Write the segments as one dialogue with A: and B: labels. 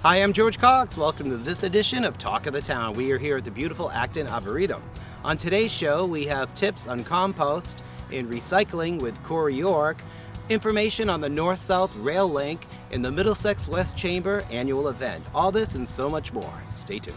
A: Hi, I'm George Cox. Welcome to this edition of Talk of the Town. We are here at the beautiful Acton Arboretum. On today's show, we have tips on compost and recycling with Corey York, information on the North-South rail link, and the Middlesex West Chamber annual event. All this and so much more. Stay tuned.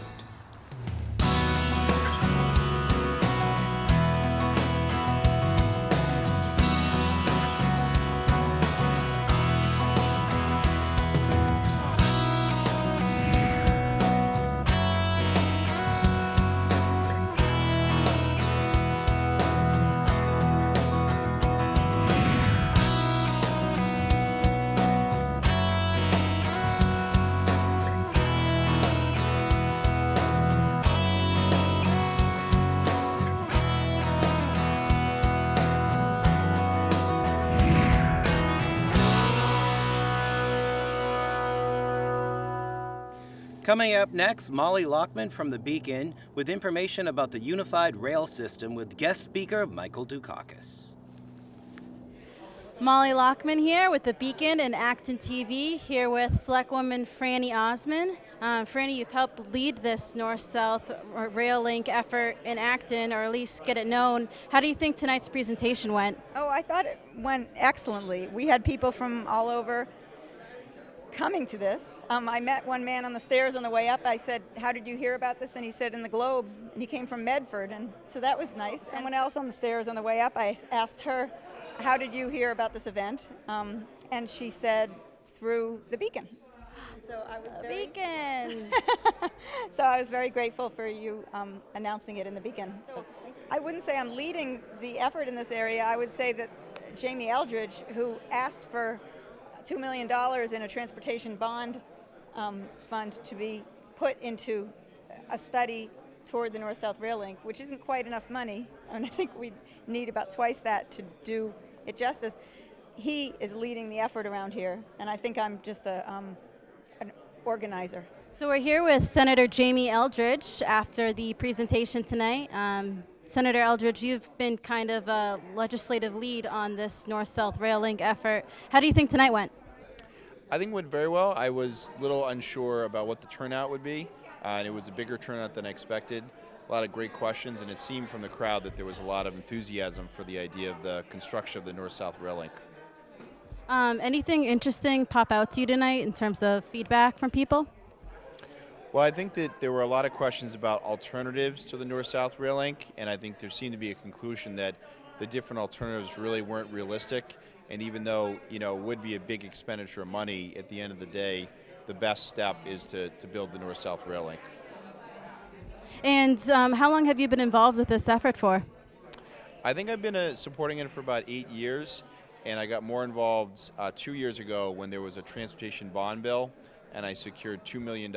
A: Coming up next, Molly Lockman from The Beacon with information about the unified rail system with guest speaker Michael Dukakis.
B: Molly Lockman here with The Beacon and ActonTV, here with Selectwoman Franny Osman. Franny, you've helped lead this North-South rail link effort in Acton, or at least get it known. How do you think tonight's presentation went?
C: Oh, I thought it went excellently. We had people from all over coming to this. I met one man on the stairs on the way up. I said, "How did you hear about this?" And he said, "In the Globe." And he came from Medford, and so that was nice. Someone else on the stairs on the way up, I asked her, "How did you hear about this event?" And she said, "Through The Beacon." So I was
B: Beacon!
C: So I was very grateful for you announcing it in The Beacon. So I wouldn't say I'm leading the effort in this area. I would say that Jamie Eldridge, who asked for $2 million in a transportation bond fund to be put into a study toward the North-South rail link, which isn't quite enough money, and I think we need about twice that to do it justice. He is leading the effort around here, and I think I'm just an organizer.
B: So we're here with Senator Jamie Eldridge after the presentation tonight. Senator Eldridge, you've been kind of a legislative lead on this North-South rail link effort. How do you think tonight went?
D: I think it went very well. I was a little unsure about what the turnout would be, and it was a bigger turnout than I expected. A lot of great questions, and it seemed from the crowd that there was a lot of enthusiasm for the idea of the construction of the North-South rail link.
B: Anything interesting pop out to you tonight in terms of feedback from people?
D: Well, I think that there were a lot of questions about alternatives to the North-South rail link, and I think there seemed to be a conclusion that the different alternatives really weren't realistic. And even though, it would be a big expenditure of money, at the end of the day, the best step is to build the North-South rail link.
B: And how long have you been involved with this effort for?
D: I think I've been supporting it for about 8 years, and I got more involved 2 years ago when there was a transportation bond bill, and I secured $2 million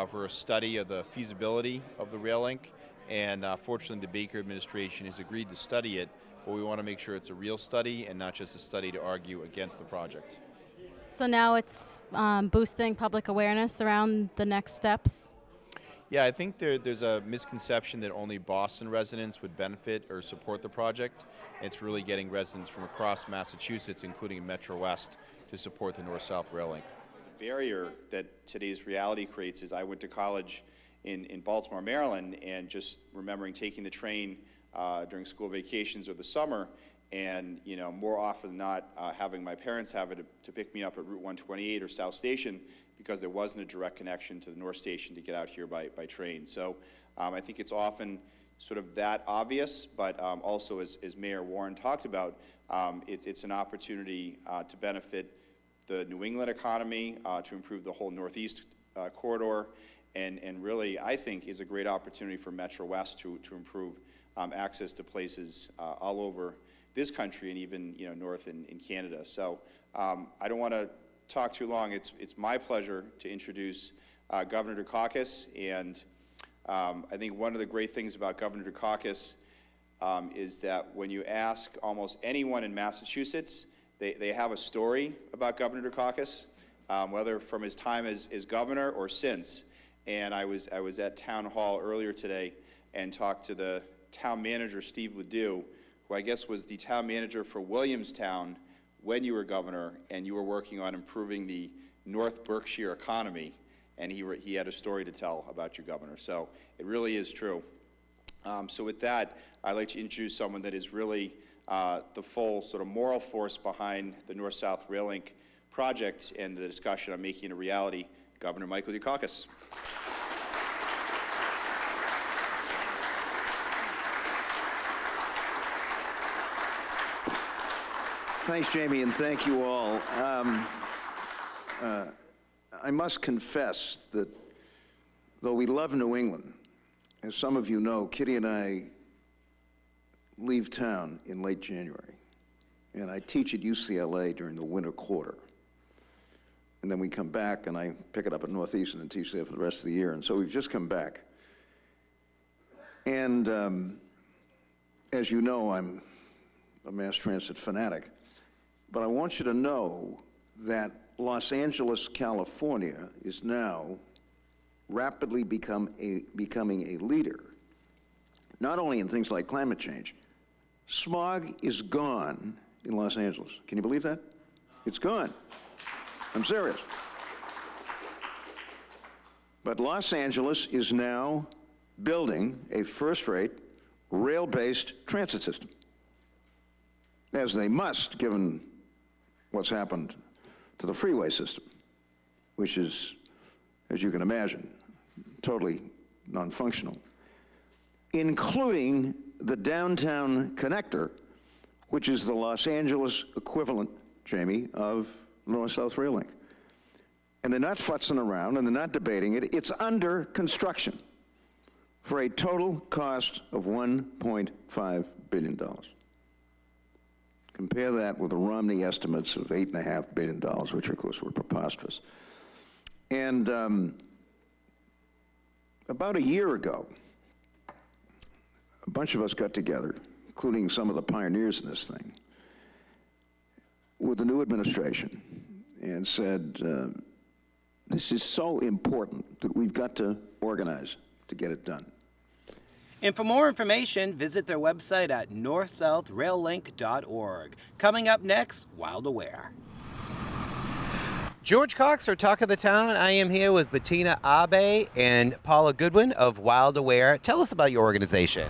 D: for a study of the feasibility of the rail link. And fortunately, the Baker administration has agreed to study it, but we want to make sure it's a real study and not just a study to argue against the project.
B: So now it's boosting public awareness around the next steps?
D: Yeah, I think there's a misconception that only Boston residents would benefit or support the project. It's really getting residents from across Massachusetts, including Metro West, to support the North-South rail link.
E: The barrier that today's reality creates is I went to college in Baltimore, Maryland, and just remembering taking the train during school vacations or the summer, and more often than not having my parents have it to pick me up at Route 128 or South Station because there wasn't a direct connection to the North Station to get out here by train. So I think it's often sort of that obvious, but also as Mayor Warren talked about, it's an opportunity to benefit the New England economy, to improve the whole Northeast corridor, and really, I think, is a great opportunity for Metro West to improve access to places all over this country and even north in Canada. So I don't want to talk too long. It's my pleasure to introduce Governor Dukakis, and I think one of the great things about Governor Dukakis is that when you ask almost anyone in Massachusetts, they have a story about Governor Dukakis, whether from his time as governor or since. And I was at Town Hall earlier today and talked to the town manager, Steve Ledoux, who I guess was the town manager for Williamstown when you were governor and you were working on improving the North Berkshire economy. and he had a story to tell about you, Governor. So it really is true. So with that, I'd like to introduce someone that is really the full sort of moral force behind the North-South Rail Link project and the discussion on making it a reality, Governor Michael Dukakis.
F: Thanks, Jamie, and thank you all. I must confess that though we love New England, as some of you know, Kitty and I leave town in late January, and I teach at UCLA during the winter quarter. And then we come back, and I pick it up at Northeastern and teach there for the rest of the year. And so we've just come back. And as you know, I'm a mass transit fanatic. But I want you to know that Los Angeles, California is now rapidly becoming a leader, not only in things like climate change. Smog is gone in Los Angeles. Can you believe that? It's gone. I'm serious. But Los Angeles is now building a first-rate, rail-based transit system, as they must, given what's happened to the freeway system, which is, as you can imagine, totally non-functional, including the downtown connector, which is the Los Angeles equivalent, Jamie, of North-South Rail Link. And they're not futzing around, and they're not debating it. It's under construction for a total cost of $1.5 billion. Compare that with the Romney estimates of $8.5 billion, which of course were preposterous. And about a year ago, a bunch of us got together, including some of the pioneers in this thing, with the new administration and said, this is so important that we've got to organize to get it done.
A: And for more information, visit their website at northsouthraillink.org. Coming up next, Wild Aware. George Cox for Talk of the Town. I am here with Bettina Abe and Paula Goodwin of Wild Aware. Tell us about your organization.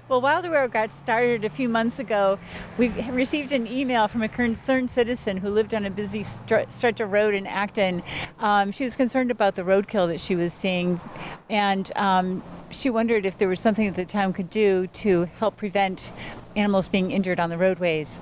G: Well, Wild Aware got started a few months ago. We received an email from a concerned citizen who lived on a busy stretch of road in Acton. She was concerned about the roadkill that she was seeing, and she wondered if there was something that the town could do to help prevent animals being injured on the roadways.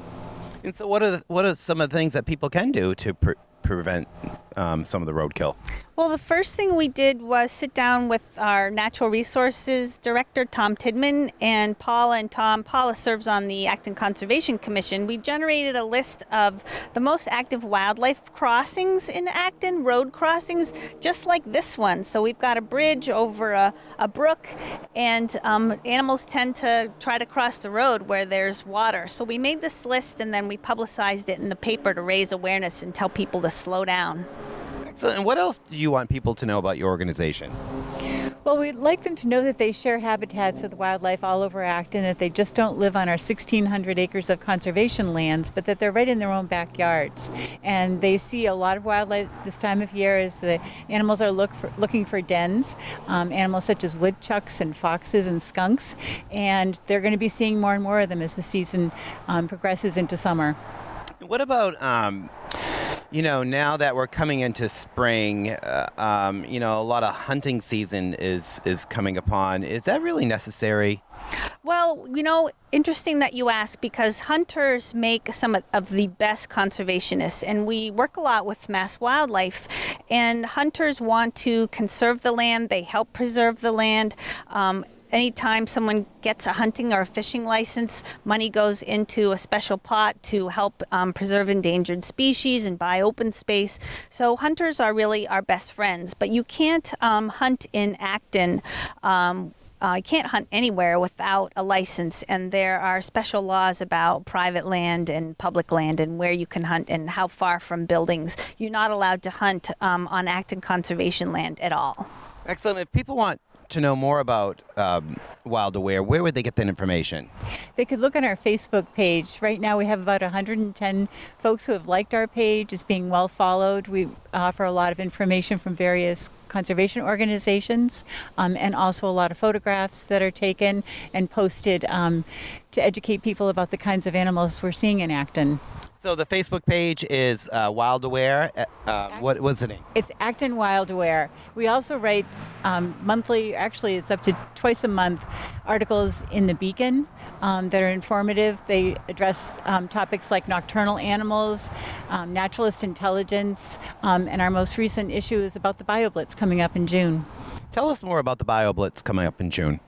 A: And so what are some of the things that people can do to prevent some of the roadkill?
H: Well, the first thing we did was sit down with our Natural Resources Director, Tom Tidman, and Paula and Tom. Paula serves on the Acton Conservation Commission. We generated a list of the most active wildlife crossings in Acton, road crossings, just like this one. So we've got a bridge over a brook, and animals tend to try to cross the road where there's water. So we made this list, and then we publicized it in the paper to raise awareness and tell people to slow down.
A: So, and what else do you want people to know about your organization?
G: Well, we'd like them to know that they share habitats with wildlife all over Acton, that they just don't live on our 1,600 acres of conservation lands, but that they're right in their own backyards. And they see a lot of wildlife this time of year as the animals are looking for dens, animals such as woodchucks and foxes and skunks, and they're going to be seeing more and more of them as the season progresses into summer.
A: What about, now that we're coming into spring, a lot of hunting season is coming upon. Is that really necessary?
H: Well, interesting that you ask, because hunters make some of the best conservationists, and we work a lot with mass wildlife, and hunters want to conserve the land. They help preserve the land. Anytime someone gets a hunting or a fishing license, money goes into a special pot to help preserve endangered species and buy open space. So hunters are really our best friends, but you can't hunt in Acton. You can't hunt anywhere without a license, and there are special laws about private land and public land and where you can hunt and how far from buildings. You're not allowed to hunt on Acton conservation land at all.
A: Excellent. If people want to know more about Wild Aware, where would they get that information?
G: They could look on our Facebook page. Right now we have about 110 folks who have liked our page. It's being well followed. We offer a lot of information from various conservation organizations, and also a lot of photographs that are taken and posted to educate people about the kinds of animals we're seeing in Acton.
A: So the Facebook page is Wild Aware. What's the name?
G: It's Acton Wild Aware. We also write monthly, actually it's up to twice a month, articles in the Beacon that are informative. They address topics like nocturnal animals, naturalist intelligence, and our most recent issue is about the BioBlitz coming up in June.
A: Tell us more about the BioBlitz coming up in June.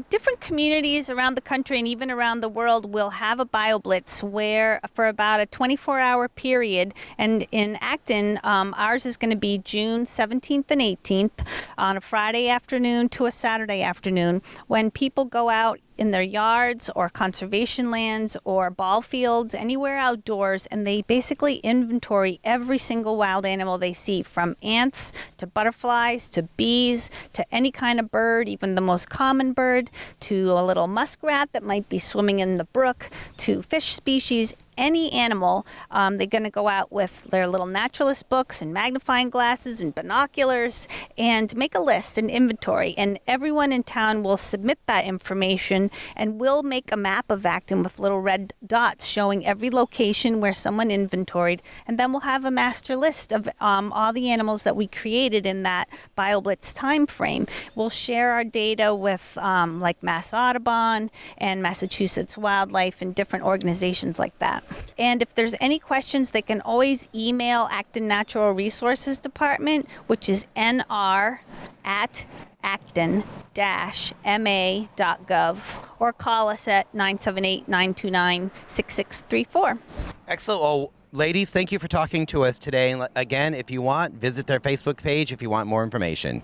H: Different communities around the country and even around the world will have a BioBlitz where for about a 24-hour period, and in Acton, ours is going to be June 17th and 18th on a Friday afternoon to a Saturday afternoon, when people go out in their yards or conservation lands or ball fields, anywhere outdoors, and they basically inventory every single wild animal they see, from ants to butterflies to bees to any kind of bird, even the most common bird, to a little muskrat that might be swimming in the brook, to fish species. Any animal, they're going to go out with their little naturalist books and magnifying glasses and binoculars and make a list, an inventory, and everyone in town will submit that information, and we'll make a map of Acton with little red dots showing every location where someone inventoried, and then we'll have a master list of all the animals that we created in that BioBlitz time frame. We'll share our data with like Mass Audubon and Massachusetts Wildlife and different organizations like that. And if there's any questions, they can always email Acton Natural Resources Department, which is nr@acton-ma.gov, or call us at 978-929-6634.
A: Excellent. Well, ladies, thank you for talking to us today. And again, if you want, visit their Facebook page if you want more information.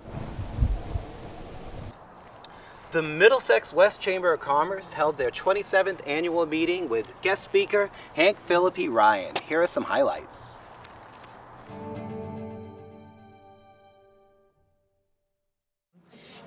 A: The Middlesex West Chamber of Commerce held their 27th annual meeting with guest speaker Hank Philippi Ryan. Here are some highlights.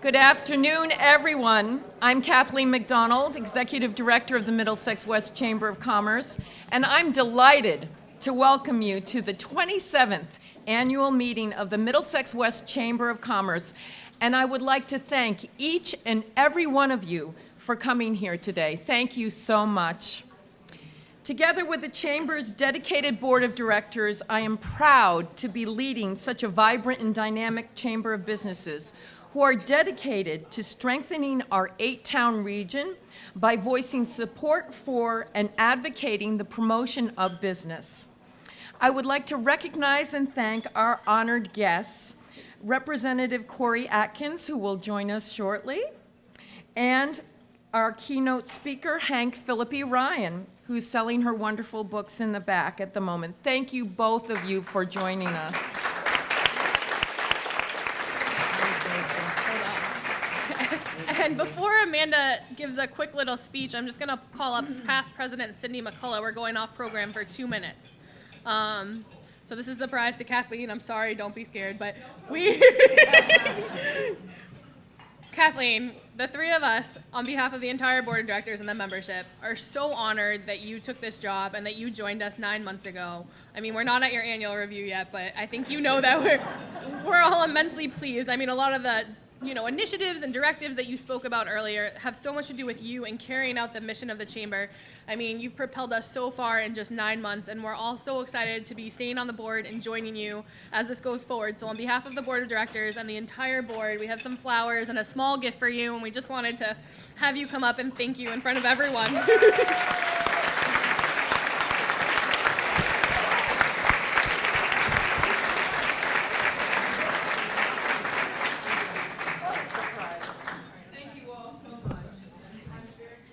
I: Good afternoon, everyone. I'm Kathleen McDonald, Executive Director of the Middlesex West Chamber of Commerce, and I'm delighted to welcome you to the 27th annual meeting of the Middlesex West Chamber of Commerce. And I would like to thank each and every one of you for coming here today. Thank you so much. Together with the Chamber's dedicated board of directors, I am proud to be leading such a vibrant and dynamic chamber of businesses who are dedicated to strengthening our 8-town region by voicing support for and advocating the promotion of business. I would like to recognize and thank our honored guests, Representative Corey Atkins, who will join us shortly, and our keynote speaker, Hank Philippi Ryan, who's selling her wonderful books in the back at the moment. Thank you, both of you, for joining us.
J: And before Amanda gives a quick little speech, I'm just going to call up past President Cindy McCullough. We're going off program for 2 minutes. So this is a surprise to Kathleen. I'm sorry, don't be scared, but Kathleen, the three of us, on behalf of the entire board of directors and the membership, are so honored that you took this job and that you joined us 9 months ago. I mean, we're not at your annual review yet, but I think you know that we're all immensely pleased. I mean, a lot of the initiatives and directives that you spoke about earlier have so much to do with you and carrying out the mission of the chamber. I mean, you've propelled us so far in just 9 months, and we're all so excited to be staying on the board and joining you as this goes forward. So on behalf of the board of directors and the entire board, we have some flowers and a small gift for you, and we just wanted to have you come up and thank you in front of everyone.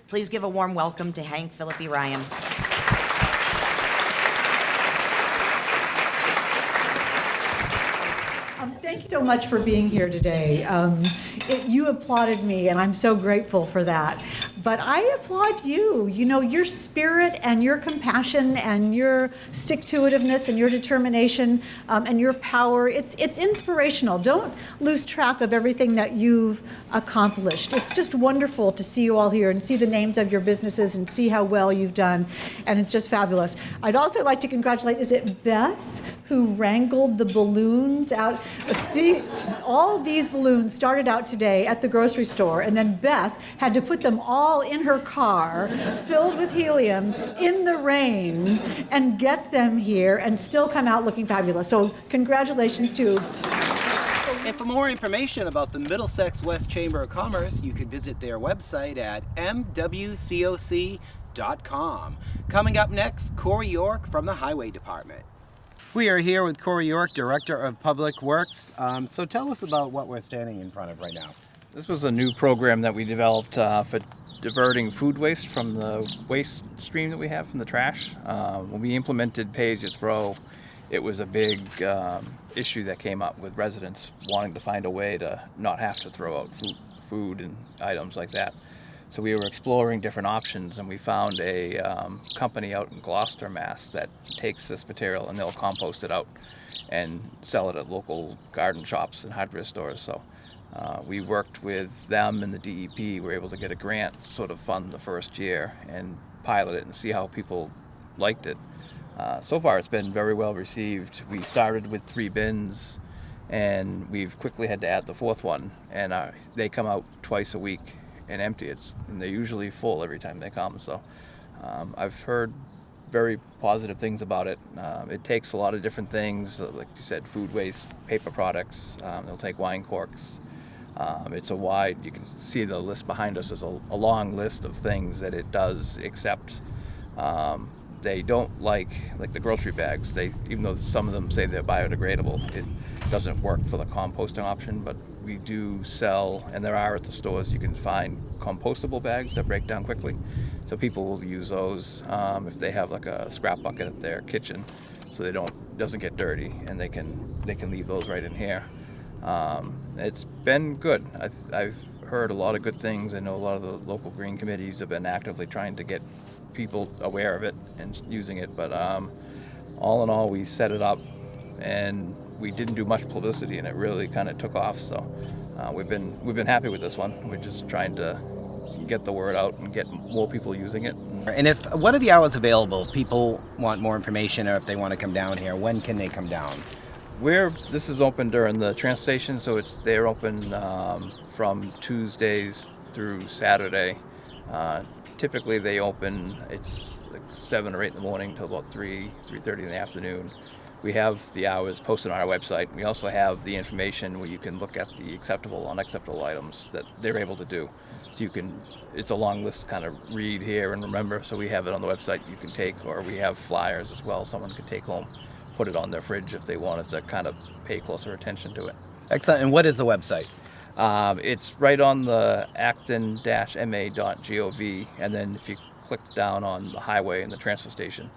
K: Please give a warm welcome to Hank Philippi Ryan.
L: Thank you so much for being here today. You applauded me, and I'm so grateful for that. But I applaud you. You know, your spirit and your compassion and your stick-to-itiveness and your determination and your power, it's inspirational. Don't lose track of everything that you've accomplished. It's just wonderful to see you all here and see the names of your businesses and see how well you've done, and it's just fabulous. I'd also like to congratulate, is it Beth, who wrangled the balloons out? See, all these balloons started out today at the grocery store, and then Beth had to put them all in her car, filled with helium, in the rain, and get them here and still come out looking fabulous. So congratulations to.
A: And for more information about the Middlesex West Chamber of Commerce, you can visit their website at mwcoc.com. Coming up next, Corey York from the Highway Department. We are here with Corey York, Director of Public Works. So tell us about what we're standing in front of right now.
M: This was a new program that we developed for diverting food waste from the waste stream that we have from the trash. When we implemented Pay As You Throw, it was a big issue that came up with residents wanting to find a way to not have to throw out food and items like that. So we were exploring different options, and we found a company out in Gloucester, Mass. that takes this material and they'll compost it out and sell it at local garden shops and hardware stores. So we worked with them and the DEP. We were able to get a grant, sort of fund the first year and pilot it and see how people liked it. So far it's been very well received. We started with 3 bins and we've quickly had to add the 4th one, and they come out twice a week and empty it, and they're usually full every time they come. So I've heard very positive things about it. It takes a lot of different things, like you said, food waste, paper products. They'll take wine corks. It's a wide, you can see the list behind us is a long list of things that it does accept. They don't like the grocery bags. Even though some of them say they're biodegradable, it doesn't work for the composting option. But we do sell, and there are at the stores, you can find compostable bags that break down quickly. So people will use those if they have like a scrap bucket at their kitchen, so it doesn't get dirty, and they can leave those right in here. It's been good. I've heard a lot of good things. I know a lot of the local green committees have been actively trying to get people aware of it and using it, but all in all, we set it up and we didn't do much publicity, and it really kind of took off. So we've been happy with this one. We're just trying to get the word out and get more people using it.
A: And what are the hours available if people want more information, or if they want to come down here? When can they come down?
M: This is open during the train station, so they're open from Tuesdays through Saturday. Typically they open, it's like 7 or 8 in the morning till about 3:30 in the afternoon. We have the hours posted on our website. We also have the information where you can look at the acceptable, unacceptable items that they're able to do. So it's a long list to kind of read here and remember, so we have it on the website you can take, or we have flyers as well someone could take home, put it on their fridge if they wanted to kind of pay closer attention to it.
A: Excellent. And what is the website?
M: It's right on the acton-ma.gov, and then if you click down on the highway and the transfer station,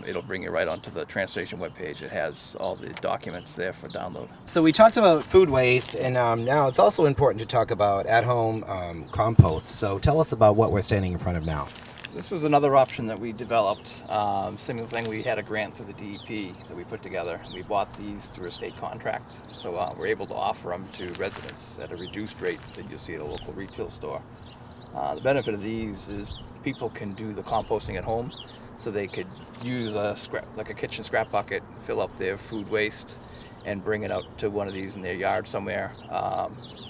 M: it'll bring you right onto the transfer station webpage. It has all the documents there for download.
A: So we talked about food waste, and now it's also important to talk about at-home compost. So tell us about what we're standing in front of now.
M: This was another option that we developed. Similar thing, we had a grant through the DEP that we put together. We bought these through a state contract, so we're able to offer them to residents at a reduced rate that you'll see at a local retail store. The benefit of these is people can do the composting at home, so they could use a kitchen scrap bucket, fill up their food waste, and bring it out to one of these in their yard somewhere.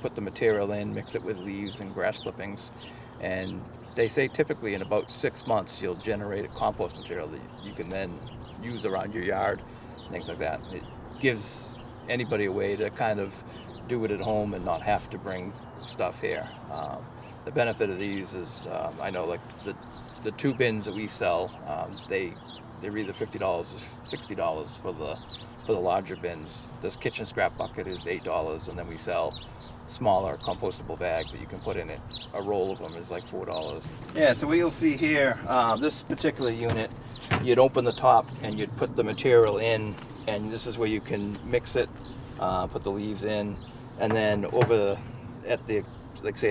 M: Put the material in, mix it with leaves and grass clippings, and they say typically in about 6 months you'll generate a compost material that you can then use around your yard, things like that. It gives anybody a way to kind of do it at home and not have to bring stuff here. The benefit of these is, I know like the 2 bins that we sell, they're either $50 or $60 for the larger bins. This kitchen scrap bucket is $8, and then we sell smaller compostable bags that you can put in it. A roll of them is like $4. Yeah, so what you'll see here, this particular unit, you'd open the top and you'd put the material in, and this is where you can mix it, put the leaves in, and then in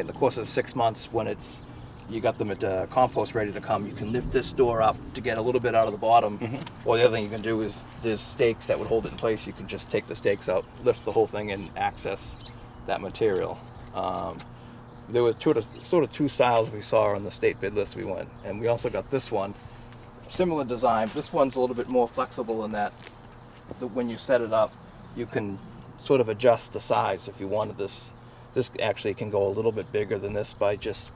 M: the course of the 6 months, when it's you got the compost ready to come, you can lift this door up to get a little bit out of the bottom. Or the other thing you can do is there's stakes that would hold it in place. You can just take the stakes out, lift the whole thing, and access that material. There were sort of two styles we saw on the state bid list we went, and we also got this one, similar design. This one's a little bit more flexible in that when you set it up, you can sort of adjust the size if you wanted this. This actually can go a little bit bigger than this by just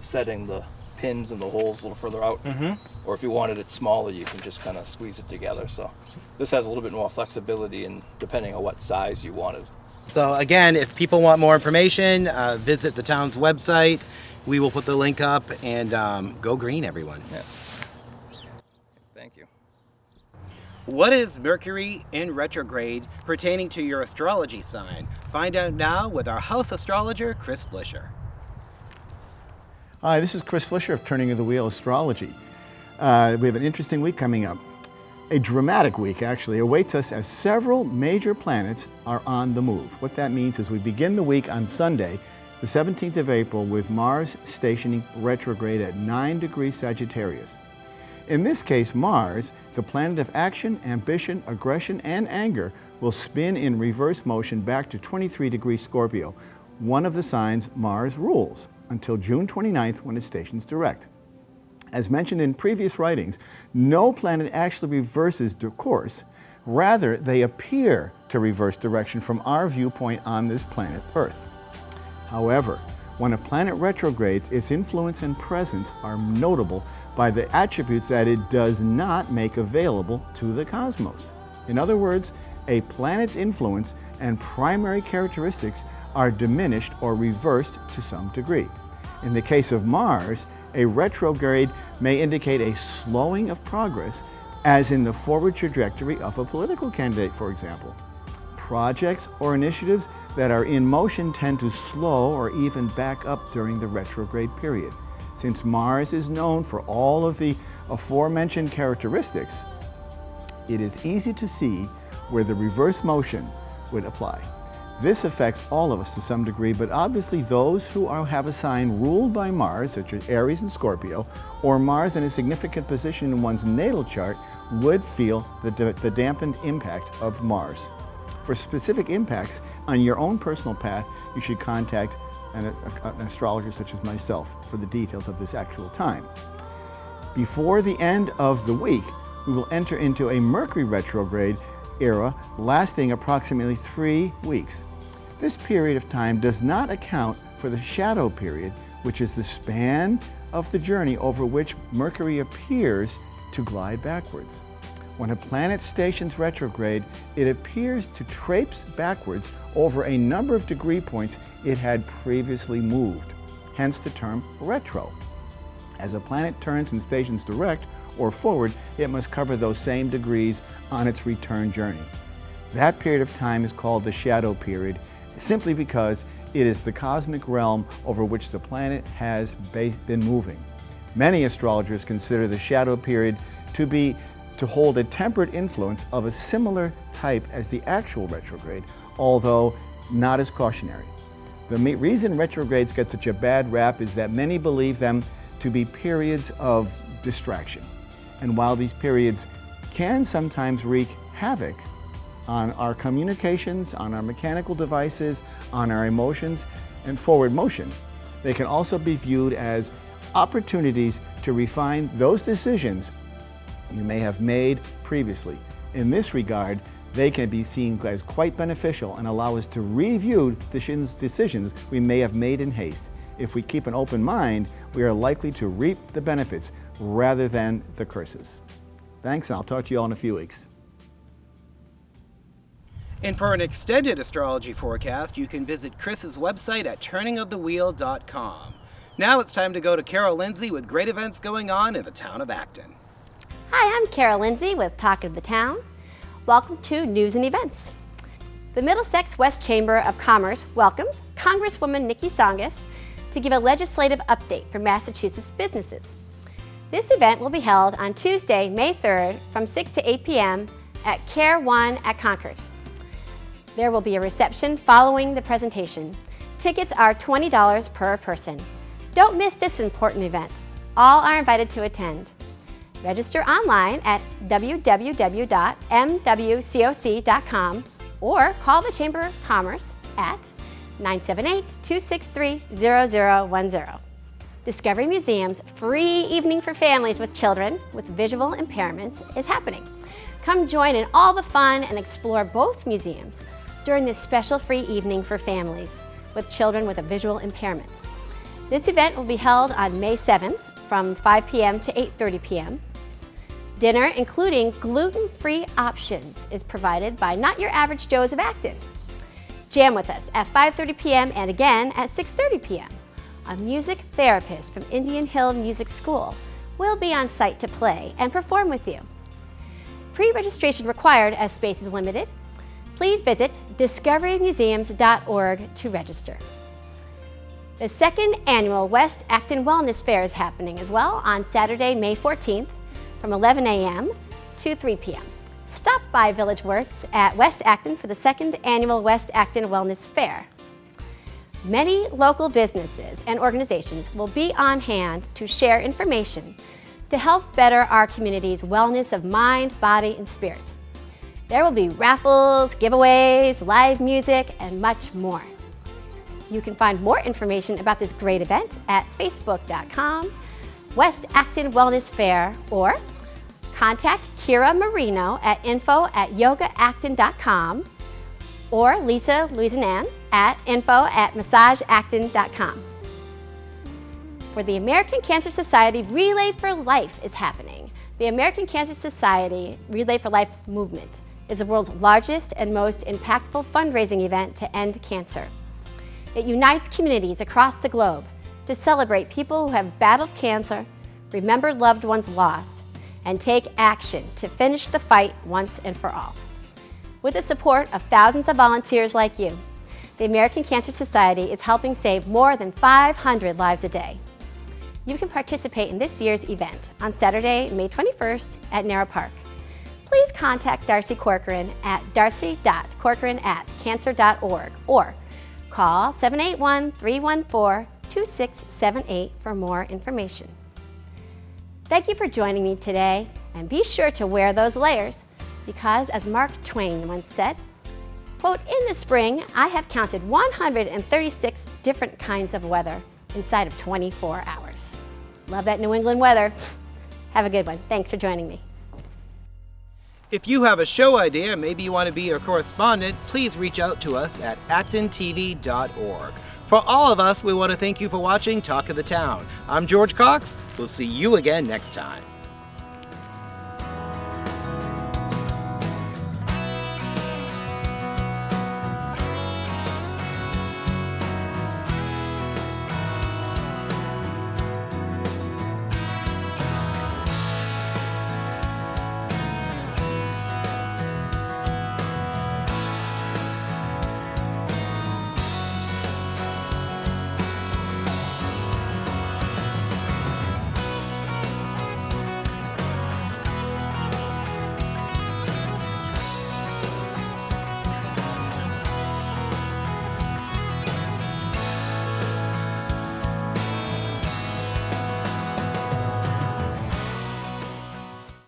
M: setting the pins and the holes a little further out. Or if you wanted it smaller, you can just kind of squeeze it together. So this has a little bit more flexibility, and depending on what size you wanted.
A: So again, if people want more information, visit the town's website. We will put the link up, and go green, everyone.
M: Yeah. Thank you.
A: What is Mercury in retrograde pertaining to your astrology sign? Find out now with our house astrologer, Chris Flisher.
N: Hi, this is Chris Flisher of Turning of the Wheel Astrology. We have an interesting week coming up. A dramatic week, actually, awaits us as several major planets are on the move. What that means is we begin the week on Sunday, the 17th of April, with Mars stationing retrograde at 9 degrees Sagittarius. In this case, Mars, the planet of action, ambition, aggression, and anger, will spin in reverse motion back to 23 degrees Scorpio, one of the signs Mars rules, until June 29th when it stations direct. As mentioned in previous writings, no planet actually reverses course. Rather, they appear to reverse direction from our viewpoint on this planet Earth. However, when a planet retrogrades, its influence and presence are notable by the attributes that it does not make available to the cosmos. In other words, a planet's influence and primary characteristics are diminished or reversed to some degree. In the case of Mars, a retrograde may indicate a slowing of progress, as in the forward trajectory of a political candidate, for example. Projects or initiatives that are in motion tend to slow or even back up during the retrograde period. Since Mars is known for all of the aforementioned characteristics, it is easy to see where the reverse motion would apply. This affects all of us to some degree, but obviously those who have a sign ruled by Mars, such as Aries and Scorpio, or Mars in a significant position in one's natal chart, would feel the dampened impact of Mars. For specific impacts on your own personal path, you should contact an astrologer such as myself for the details of this actual time. Before the end of the week, we will enter into a Mercury retrograde era lasting approximately 3 weeks. This period of time does not account for the shadow period, which is the span of the journey over which Mercury appears to glide backwards. When a planet stations retrograde, it appears to traipse backwards over a number of degree points it had previously moved, hence the term retro. As a planet turns and stations direct or forward, it must cover those same degrees on its return journey. That period of time is called the shadow period, simply because it is the cosmic realm over which the planet has been moving. Many astrologers consider the shadow period to hold a tempered influence of a similar type as the actual retrograde, although not as cautionary. The reason retrogrades get such a bad rap is that many believe them to be periods of distraction. And while these periods can sometimes wreak havoc on our communications, on our mechanical devices, on our emotions, and forward motion, they can also be viewed as opportunities to refine those decisions you may have made previously. In this regard, they can be seen as quite beneficial and allow us to review decisions we may have made in haste. If we keep an open mind, we are likely to reap the benefits rather than the curses. Thanks, and I'll talk to you all in a few weeks.
A: And for an extended astrology forecast, you can visit Chris's website at turningofthewheel.com. Now it's time to go to Carol Lindsay with great events going on in the town of Acton.
O: Hi, I'm Carol Lindsay with Talk of the Town. Welcome to News and Events. The Middlesex West Chamber of Commerce welcomes Congresswoman Nikki Tsongas to give a legislative update for Massachusetts businesses. This event will be held on Tuesday, May 3rd from 6 to 8 p.m. at Care 1 at Concord. There will be a reception following the presentation. Tickets are $20 per person. Don't miss this important event. All are invited to attend. Register online at www.mwcoc.com or call the Chamber of Commerce at 978-263-0010. Discovery Museum's free evening for families with children with visual impairments is happening. Come join in all the fun and explore both museums during this special free evening for families with children with a visual impairment. This event will be held on May 7th from 5 p.m. to 8:30 p.m. Dinner, including gluten-free options, is provided by Not Your Average Joes of Acton. Jam with us at 5:30 p.m. and again at 6:30 p.m. A music therapist from Indian Hill Music School will be on site to play and perform with you. Pre-registration required as space is limited. Please visit discoverymuseums.org to register. The second annual West Acton Wellness Fair is happening as well on Saturday, May 14th from 11 a.m. to 3 p.m. Stop by Village Works at West Acton for the second annual West Acton Wellness Fair. Many local businesses and organizations will be on hand to share information to help better our community's wellness of mind, body, and spirit. There will be raffles, giveaways, live music, and much more. You can find more information about this great event at facebook.com, West Acton Wellness Fair, or contact Kira Marino at info@yogaacton.com or Lisa Louisinan at info@massageacton.com. For the American Cancer Society Relay for Life is happening. The American Cancer Society Relay for Life movement is the world's largest and most impactful fundraising event to end cancer. It unites communities across the globe to celebrate people who have battled cancer, remember loved ones lost, and take action to finish the fight once and for all. With the support of thousands of volunteers like you, the American Cancer Society is helping save more than 500 lives a day. You can participate in this year's event on Saturday, May 21st at Narrow Park. Please contact Darcy Corcoran at darcy.corcoran@cancer.org or call 781-314-2678 for more information. Thank you for joining me today, and be sure to wear those layers because, as Mark Twain once said, quote, "In the spring, I have counted 136 different kinds of weather inside of 24 hours. Love that New England weather. Have a good one. Thanks for joining me.
A: If you have a show idea, maybe you want to be a correspondent, please reach out to us at ActonTV.org. For all of us, we want to thank you for watching Talk of the Town. I'm George Cox. We'll see you again next time.